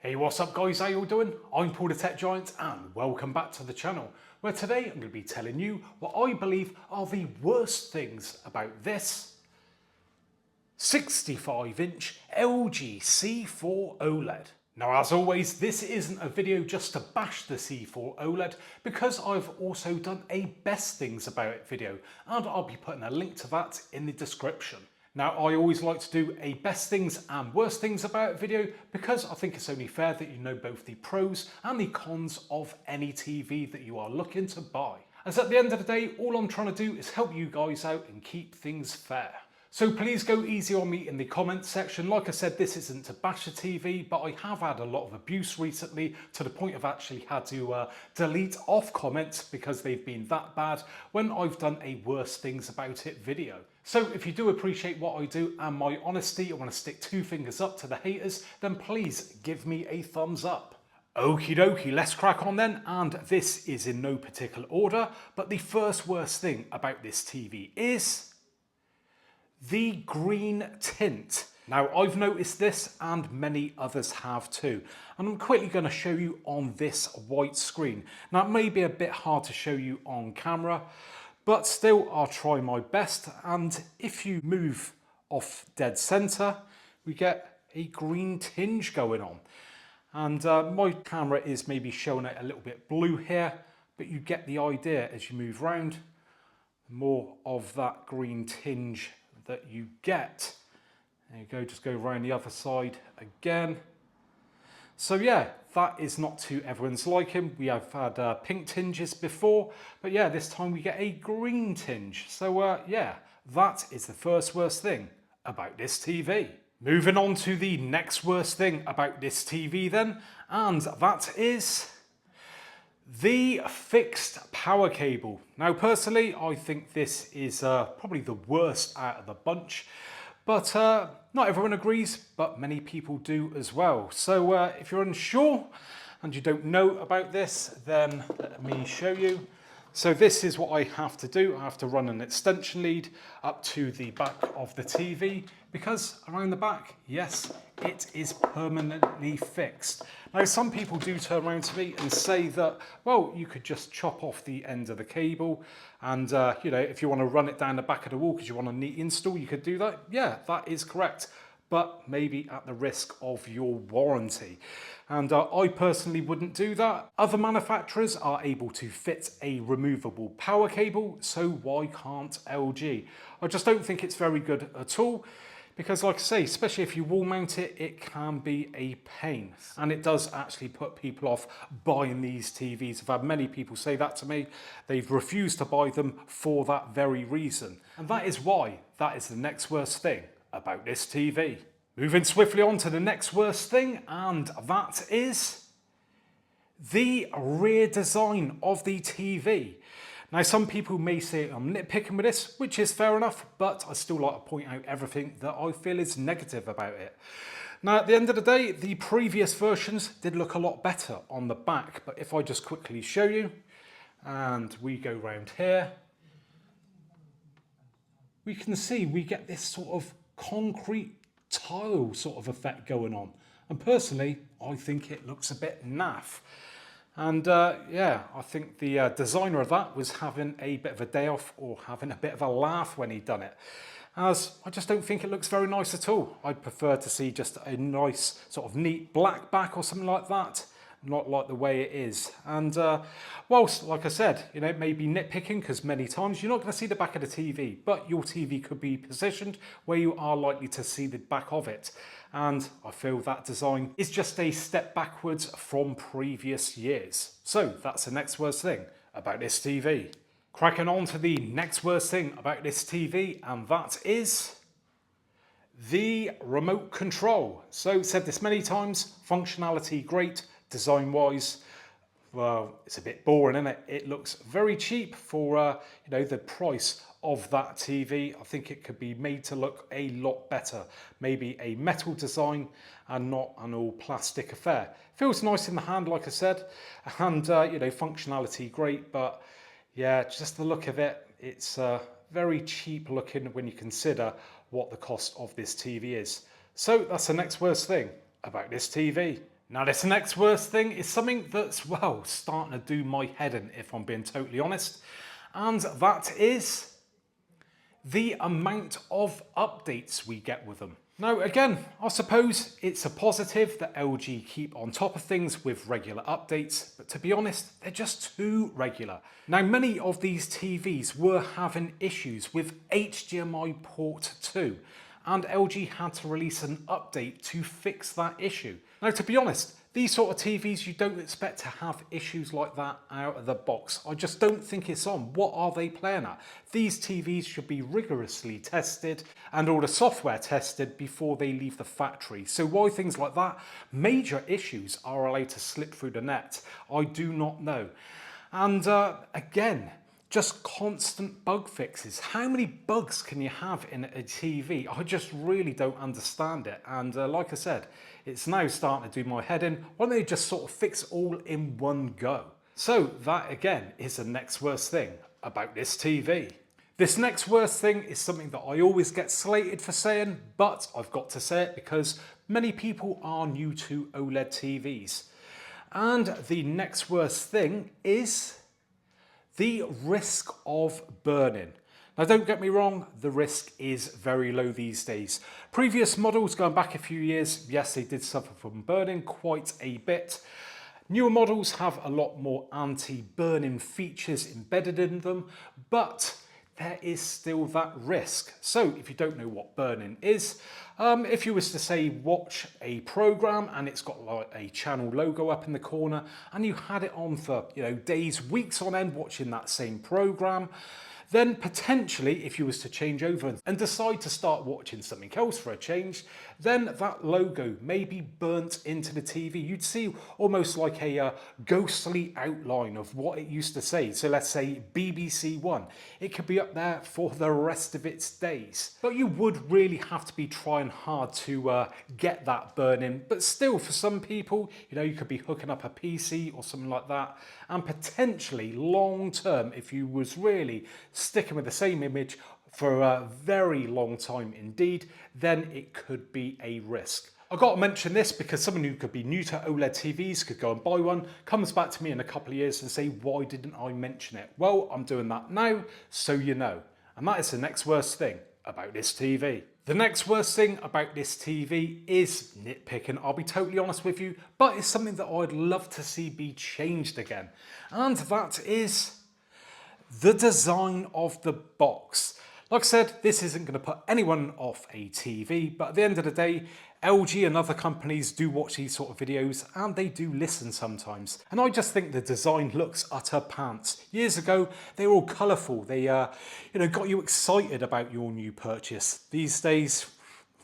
Hey, what's up guys, how you all doing? I'm Paul the Tech Giant and welcome back to the channel, where today I'm going to be telling you what I believe are the worst things about this 65-inch LG C4 OLED. Now, as always, this isn't a video just to bash the C4 OLED, because I've also done a best things about it video, and I'll be putting a link to that in the description. Now, I always like to do a best things and worst things about it video, because I think it's only fair that you know both the pros and the cons of any TV that you are looking to buy. As at the end of the day, all I'm trying to do is help you guys out and keep things fair. So please go easy on me in the comments section. Like I said, this isn't to bash the TV, but I have had a lot of abuse recently, to the point I've actually had to delete off comments because they've been that bad when I've done a worst things about it video. So if you do appreciate what I do and my honesty, I want to stick two fingers up to the haters, then please give me a thumbs up. Okie dokie, let's crack on then, and this is in no particular order, but the first worst thing about this TV is the green tint. Now, I've noticed this and many others have too, and I'm quickly going to show you on this white screen. Now, it may be a bit hard to show you on camera, but still I'll try my best. And if you move off dead center, we get a green tinge going on. And my camera is maybe showing it a little bit blue here, but you get the idea as you move around, more of that green tinge that you get. There you go, just go around the other side again. So yeah, that is not to everyone's liking. We have had pink tinges before, but yeah, this time we get a green tinge. So yeah, that is the first worst thing about this TV. Moving on to the next worst thing about this TV then, and that is the fixed power cable. Now, personally, I think this is probably the worst out of the bunch, but not everyone agrees, but many people do as well. So if you're unsure and you don't know about this, then let me show you. So this is what I have to do. I have to run an extension lead up to the back of the TV, because around the back, yes, it is permanently fixed. Now, some people do turn around to me and say that, well, you could just chop off the end of the cable and, you know, if you want to run it down the back of the wall because you want a neat install, you could do that. Yeah, that is correct, but maybe at the risk of your warranty. And I personally wouldn't do that. Other manufacturers are able to fit a removable power cable, so why can't LG? I just don't think it's very good at all, because like I say, especially if you wall mount it, it can be a pain. And it does actually put people off buying these TVs. I've had many people say that to me. They've refused to buy them for that very reason. And that is why that is the next worst thing about this TV. Moving swiftly on to the next worst thing, and that is the rear design of the TV. Now, some people may say I'm nitpicking with this, which is fair enough, but I still like to point out everything that I feel is negative about it. Now, at the end of the day, the previous versions did look a lot better on the back, but if I just quickly show you, and we go round here, we can see we get this sort of concrete tile sort of effect going on, and personally I think it looks a bit naff. And yeah, I think the designer of that was having a bit of a day off, or having a bit of a laugh when he'd done it, as I just don't think it looks very nice at all. I'd prefer to see just a nice sort of neat black back or something like that, not like the way it is. And whilst, like I said, you know, it may be nitpicking, because many times you're not going to see the back of the TV, but your TV could be positioned where you are likely to see the back of it. And I feel that design is just a step backwards from previous years. So that's the next worst thing about this TV. Cracking on to the next worst thing about this TV, and that is the remote control. So, said this many times, functionality great, design wise, well, it's a bit boring, isn't it? It looks very cheap for you know, the price of that TV. I think it could be made to look a lot better. Maybe a metal design and not an all plastic affair. Feels nice in the hand, like I said, and you know, functionality great, but yeah, just the look of it, it's very cheap looking when you consider what the cost of this TV is. So that's the next worst thing about this TV. Now this next worst thing is something that's, well, starting to do my head in, if I'm being totally honest, and that is the amount of updates we get with them. Now again, I suppose it's a positive that LG keep on top of things with regular updates, but to be honest, they're just too regular. Now many of these TVs were having issues with HDMI port 2, and LG had to release an update to fix that issue. Now to be honest, these sort of TVs, you don't expect to have issues like that out of the box. I just don't think it's on. What are they playing at? These TVs should be rigorously tested and all the software tested before they leave the factory. So why things like that, major issues, are allowed to slip through the net, I do not know. And again, just constant bug fixes. How many bugs can you have in a TV? I just really don't understand it. And like I said, it's now starting to do my head in. Why don't they just sort of fix all in one go? So that again is the next worst thing about this TV. This next worst thing is something that I always get slated for saying, but I've got to say it because many people are new to OLED TVs. And the next worst thing is the risk of burning. Now don't get me wrong, the risk is very low these days. Previous models going back a few years, yes, they did suffer from burning quite a bit. Newer models have a lot more anti-burning features embedded in them, but there is still that risk. So if you don't know what burning is, if you was to say watch a program and it's got like a channel logo up in the corner and you had it on for days, weeks on end watching that same program, then potentially if you was to change over and decide to start watching something else for a change, then that logo may be burnt into the TV. You'd see almost like a ghostly outline of what it used to say. So let's say BBC One. It could be up there for the rest of its days. But you would really have to be trying hard to get that burn-in. But still, for some people, you could be hooking up a PC or something like that. And potentially long term, if you was really sticking with the same image for a very long time indeed, then it could be a risk. I've got to mention this because someone who could be new to OLED TVs could go and buy one, comes back to me in a couple of years and say, why didn't I mention it? Well, I'm doing that now, so you know. And that is the next worst thing about this TV. The next worst thing about this TV is nitpicking, I'll be totally honest with you, but it's something that I'd love to see be changed again. And that is the design of the box. Like I said, this isn't going to put anyone off a TV, but at the end of the day, LG and other companies do watch these sort of videos and they do listen sometimes. And I just think the design looks utter pants. Years ago, they were all colourful. They got you excited about your new purchase. These days,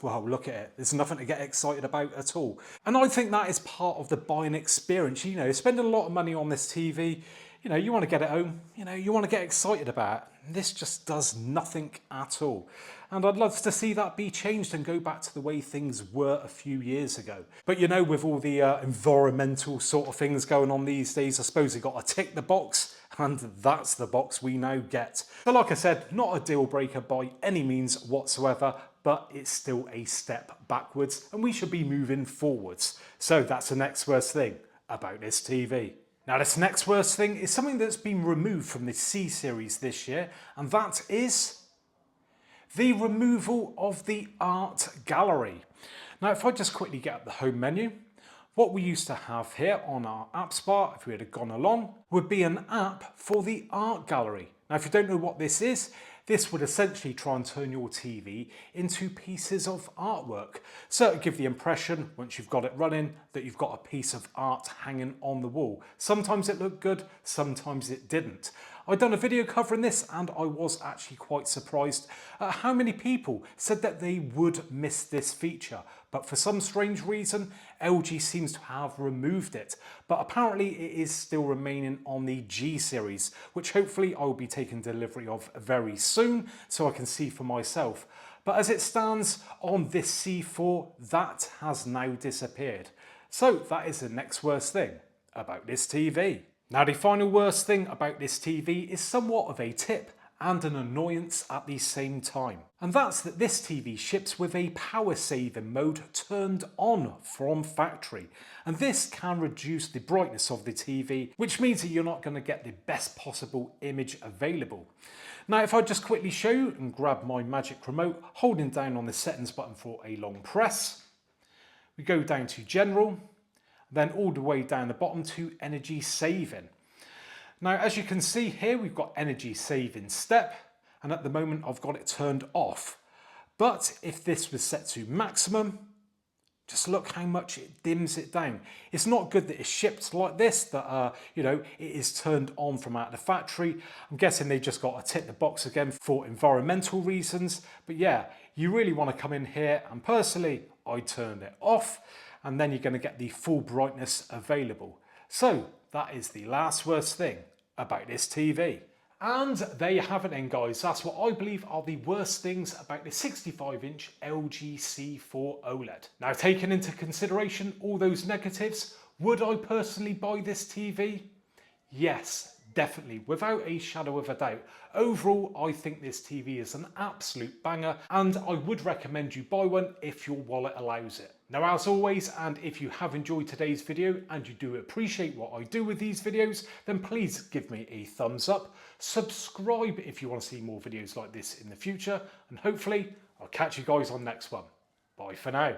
well, look at it. There's nothing to get excited about at all. And I think that is part of the buying experience. Spending a lot of money on this TV, you want to get it home, you want to get excited about it. This just does nothing at all. And I'd love to see that be changed and go back to the way things were a few years ago. But with all the environmental sort of things going on these days, I suppose you've got to tick the box, and that's the box we now get. So like I said, not a deal breaker by any means whatsoever, but it's still a step backwards and we should be moving forwards. So that's the next worst thing about this TV. Now this next worst thing is something that's been removed from the C series this year, and that is the removal of the art gallery. Now if I just quickly get up the home menu, what we used to have here on our apps bar, if we had gone along, would be an app for the art gallery. Now if you don't know what this is, this would essentially try and turn your TV into pieces of artwork. So it would give the impression, once you've got it running, that you've got a piece of art hanging on the wall. Sometimes it looked good, sometimes it didn't. I'd done a video covering this and I was actually quite surprised at how many people said that they would miss this feature. But for some strange reason, LG seems to have removed it. But apparently it is still remaining on the G series, which hopefully I'll be taking delivery of very soon so I can see for myself. But as it stands on this C4, that has now disappeared. So that is the next worst thing about this TV. Now the final worst thing about this TV is somewhat of a tip, and an annoyance at the same time. And that's that this TV ships with a power saving mode turned on from factory. And this can reduce the brightness of the TV, which means that you're not going to get the best possible image available. Now, if I just quickly show you and grab my magic remote, holding down on the settings button for a long press, we go down to general, then all the way down the bottom to energy saving. Now, as you can see here, we've got energy saving step, and at the moment I've got it turned off. But if this was set to maximum, just look how much it dims it down. It's not good that it's shipped like this, that it is turned on from out of the factory. I'm guessing they just got to tick the box again for environmental reasons. But yeah, you really want to come in here, and personally, I turned it off, and then you're going to get the full brightness available. So that is the last worst thing about this TV. And there you have it then, guys. That's what I believe are the worst things about the 65-inch LG C4 OLED. Now, taking into consideration all those negatives, would I personally buy this TV? Yes, definitely, without a shadow of a doubt. Overall, I think this TV is an absolute banger, and I would recommend you buy one if your wallet allows it. Now, as always, and if you have enjoyed today's video and you do appreciate what I do with these videos, then please give me a thumbs up. Subscribe if you want to see more videos like this in the future, and hopefully I'll catch you guys on the next one. Bye for now.